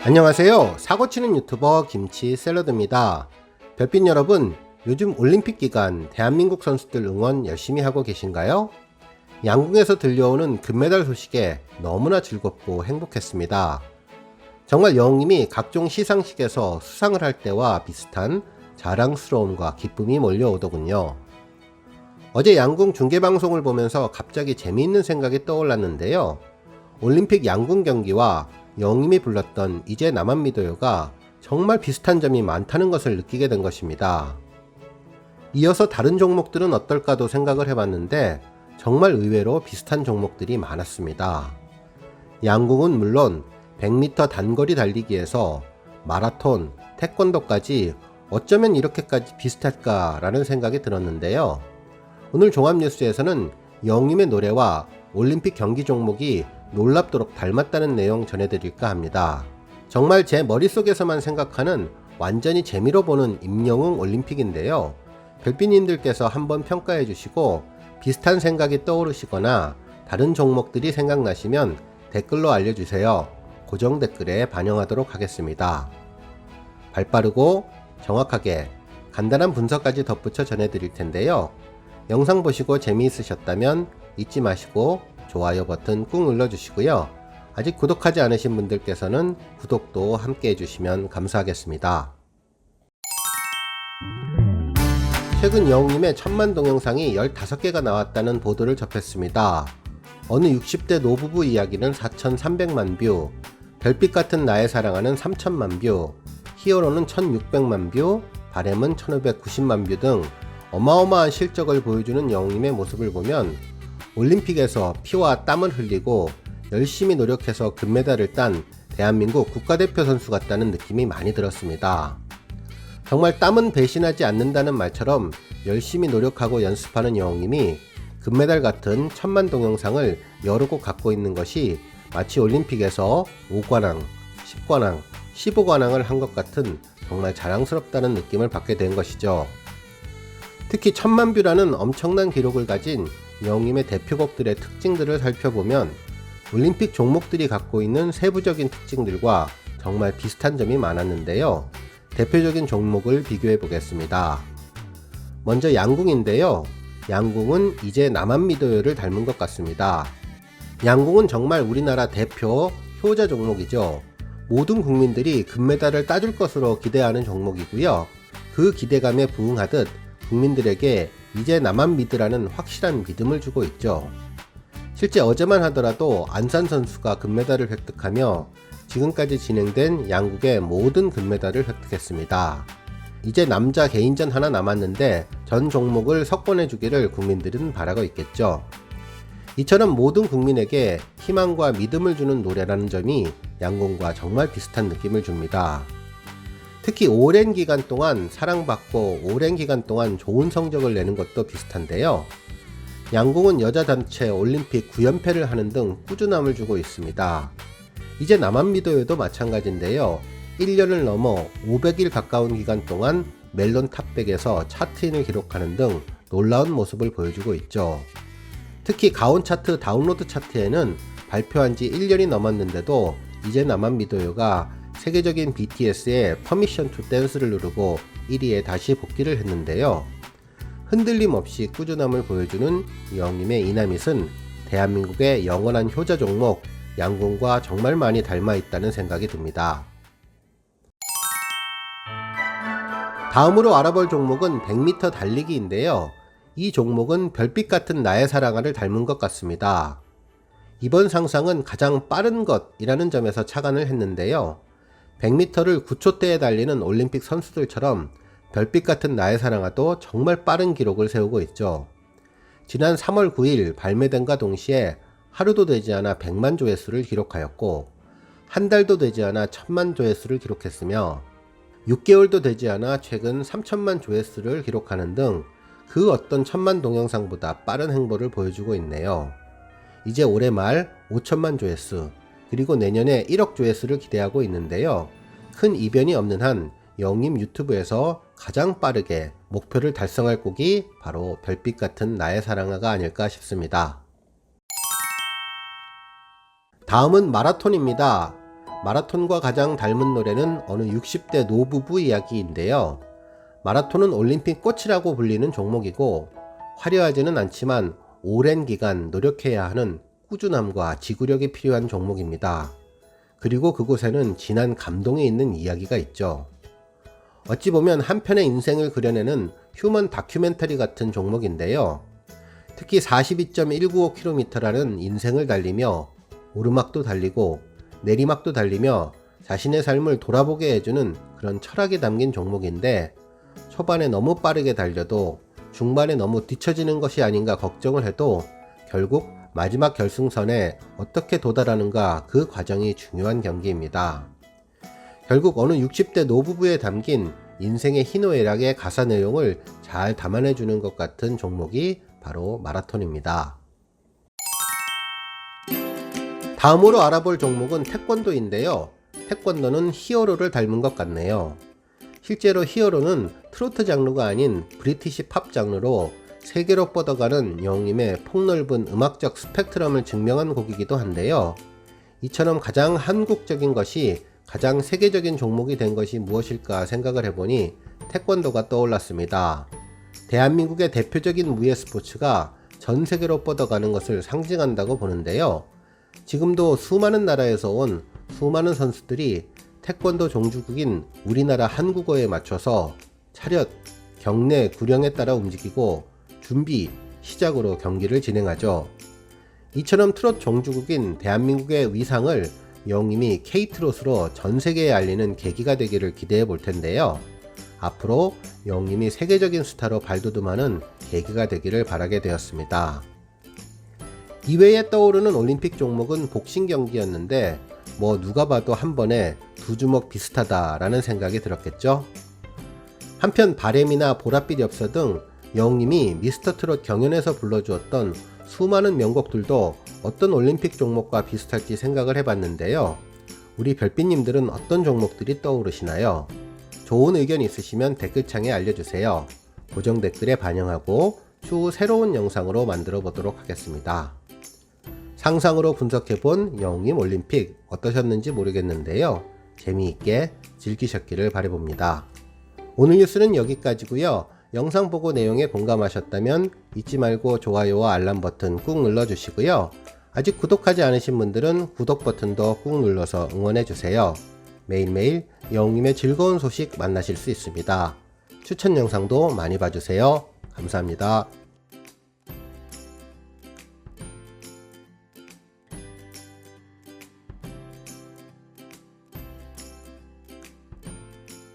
안녕하세요. 사고치는 유튜버 김치샐러드입니다. 별빛 여러분, 요즘 올림픽 기간 대한민국 선수들 응원 열심히 하고 계신가요? 양궁에서 들려오는 금메달 소식에 너무나 즐겁고 행복했습니다. 정말 영웅님이 각종 시상식에서 수상을 할 때와 비슷한 자랑스러움과 기쁨이 몰려오더군요. 어제 양궁 중계방송을 보면서 갑자기 재미있는 생각이 떠올랐는데요. 올림픽 양궁 경기와 영웅님이 불렀던 이제 나만 믿어요가 정말 비슷한 점이 많다는 것을 느끼게 된 것입니다. 이어서 다른 종목들은 어떨까도 생각을 해봤는데 정말 의외로 비슷한 종목들이 많았습니다. 양궁은 물론 100m 단거리 달리기에서 마라톤, 태권도까지 어쩌면 이렇게까지 비슷할까라는 생각이 들었는데요. 오늘 종합뉴스에서는 영웅님의 노래와 올림픽 경기 종목이 놀랍도록 닮았다는 내용 전해드릴까 합니다. 정말 제 머릿속에서만 생각하는 완전히 재미로 보는 임영웅 올림픽인데요. 별빛님들께서 한번 평가해 주시고 비슷한 생각이 떠오르시거나 다른 종목들이 생각나시면 댓글로 알려주세요. 고정 댓글에 반영하도록 하겠습니다. 발빠르고 정확하게 간단한 분석까지 덧붙여 전해드릴 텐데요. 영상 보시고 재미있으셨다면 잊지 마시고 좋아요 버튼 꾹 눌러주시고요. 아직 구독하지 않으신 분들께서는 구독도 함께 해주시면 감사하겠습니다. 최근 영웅님의 천만 동영상이 15개가 나왔다는 보도를 접했습니다. 어느 60대 노부부 이야기는 4,300만 뷰, 별빛 같은 나의 사랑하는 3,000만 뷰, 히어로는 1,600만 뷰, 바램은 1,590만 뷰 등 어마어마한 실적을 보여주는 영웅님의 모습을 보면 올림픽에서 피와 땀을 흘리고 열심히 노력해서 금메달을 딴 대한민국 국가대표 선수 같다는 느낌이 많이 들었습니다. 정말 땀은 배신하지 않는다는 말처럼 열심히 노력하고 연습하는 영웅님이 금메달 같은 천만 동영상을 여러 곡 갖고 있는 것이 마치 올림픽에서 5관왕, 10관왕, 15관왕을 한 것 같은 정말 자랑스럽다는 느낌을 받게 된 것이죠. 특히 1000만 뷰라는 엄청난 기록을 가진 영웅님의 대표곡들의 특징들을 살펴보면 올림픽 종목들이 갖고 있는 세부적인 특징들과 정말 비슷한 점이 많았는데요. 대표적인 종목을 비교해 보겠습니다. 먼저 양궁인데요. 양궁은 이제 나만 믿어요를 닮은 것 같습니다. 양궁은 정말 우리나라 대표 효자 종목이죠. 모든 국민들이 금메달을 따줄 것으로 기대하는 종목이고요. 그 기대감에 부응하듯 국민들에게 이제 나만 믿으라는 확실한 믿음을 주고 있죠. 실제 어제만 하더라도 안산 선수가 금메달을 획득하며 지금까지 진행된 양궁의 모든 금메달을 획득했습니다. 이제 남자 개인전 하나 남았는데 전 종목을 석권해주기를 국민들은 바라고 있겠죠. 이처럼 모든 국민에게 희망과 믿음을 주는 노래라는 점이 양궁과 정말 비슷한 느낌을 줍니다. 특히 오랜 기간 동안 사랑받고 오랜 기간 동안 좋은 성적을 내는 것도 비슷한데요. 양궁은 여자 단체 올림픽 9연패를 하는 등 꾸준함을 주고 있습니다. 이제 나만 믿어요도 마찬가지인데요. 1년을 넘어 500일 가까운 기간 동안 멜론 탑100에서 차트인을 기록하는 등 놀라운 모습을 보여주고 있죠. 특히 가온 차트 다운로드 차트에는 발표한 지 1년이 넘었는데도 이제 나만 믿어요가 세계적인 BTS의 퍼미션 투 댄스를 누르고 1위에 다시 복귀를 했는데요. 흔들림 없이 꾸준함을 보여주는 영웅님의 이나밋은 대한민국의 영원한 효자 종목 양궁과 정말 많이 닮아 있다는 생각이 듭니다. 다음으로 알아볼 종목은 100m 달리기인데요. 이 종목은 별빛 같은 나의 사랑아를 닮은 것 같습니다. 이번 상상은 가장 빠른 것이라는 점에서 착안을 했는데요. 100m를 9초대에 달리는 올림픽 선수들처럼 별빛 같은 나의 사랑아도 정말 빠른 기록을 세우고 있죠. 지난 3월 9일 발매된과 동시에 하루도 되지 않아 100만 조회수를 기록하였고 한 달도 되지 않아 1000만 조회수를 기록했으며 6개월도 되지 않아 최근 3000만 조회수를 기록하는 등 그 어떤 천만 동영상보다 빠른 행보를 보여주고 있네요. 이제 올해 말 5천만 조회수 그리고 내년에 1억 조회수를 기대하고 있는데요. 큰 이변이 없는 한 영웅님 유튜브에서 가장 빠르게 목표를 달성할 곡이 바로 별빛 같은 나의 사랑아가 아닐까 싶습니다. 다음은 마라톤입니다. 마라톤과 가장 닮은 노래는 어느 60대 노부부 이야기인데요. 마라톤은 올림픽 꽃이라고 불리는 종목이고 화려하지는 않지만 오랜 기간 노력해야 하는 꾸준함과 지구력이 필요한 종목입니다. 그리고 그곳에는 진한 감동이 있는 이야기가 있죠. 어찌 보면 한편의 인생을 그려내는 휴먼 다큐멘터리 같은 종목인데요. 특히 42.195km라는 인생을 달리며 오르막도 달리고 내리막도 달리며 자신의 삶을 돌아보게 해주는 그런 철학이 담긴 종목인데, 초반에 너무 빠르게 달려도 중반에 너무 뒤처지는 것이 아닌가 걱정을 해도 결국 마지막 결승선에 어떻게 도달하는가, 그 과정이 중요한 경기입니다. 결국 어느 60대 노부부에 담긴 인생의 희노애락의 가사 내용을 잘 담아내주는 것 같은 종목이 바로 마라톤입니다. 다음으로 알아볼 종목은 태권도인데요. 태권도는 히어로를 닮은 것 같네요. 실제로 히어로는 트로트 장르가 아닌 브리티시 팝 장르로 세계로 뻗어가는 영임의 폭넓은 음악적 스펙트럼을 증명한 곡이기도 한데요. 이처럼 가장 한국적인 것이 가장 세계적인 종목이 된 것이 무엇일까 생각을 해보니 태권도가 떠올랐습니다. 대한민국의 대표적인 무예 스포츠가 전 세계로 뻗어가는 것을 상징한다고 보는데요. 지금도 수많은 나라에서 온 수많은 선수들이 태권도 종주국인 우리나라 한국어에 맞춰서 차렷, 경례, 구령에 따라 움직이고 준비, 시작으로 경기를 진행하죠. 이처럼 트롯 종주국인 대한민국의 위상을 영임이 K트롯으로 전 세계에 알리는 계기가 되기를 기대해 볼 텐데요. 앞으로 영임이 세계적인 스타로 발돋움하는 계기가 되기를 바라게 되었습니다. 이외에 떠오르는 올림픽 종목은 복싱 경기였는데 누가 봐도 한 번에 두 주먹 비슷하다라는 생각이 들었겠죠. 한편 바램이나 보랏빛 엽서 등 영임이 미스터 트롯 경연에서 불러주었던 수많은 명곡들도 어떤 올림픽 종목과 비슷할지 생각을 해봤는데요. 우리 별빛님들은 어떤 종목들이 떠오르시나요? 좋은 의견 있으시면 댓글창에 알려주세요. 고정 댓글에 반영하고 추후 새로운 영상으로 만들어 보도록 하겠습니다. 상상으로 분석해본 영임 올림픽 어떠셨는지 모르겠는데요. 재미있게 즐기셨기를 바라봅니다. 오늘 뉴스는 여기까지고요. 영상 보고 내용에 공감하셨다면 잊지 말고 좋아요와 알람 버튼 꾹 눌러주시고요. 아직 구독하지 않으신 분들은 구독 버튼도 꾹 눌러서 응원해주세요. 매일매일 영임의 즐거운 소식 만나실 수 있습니다. 추천 영상도 많이 봐주세요. 감사합니다.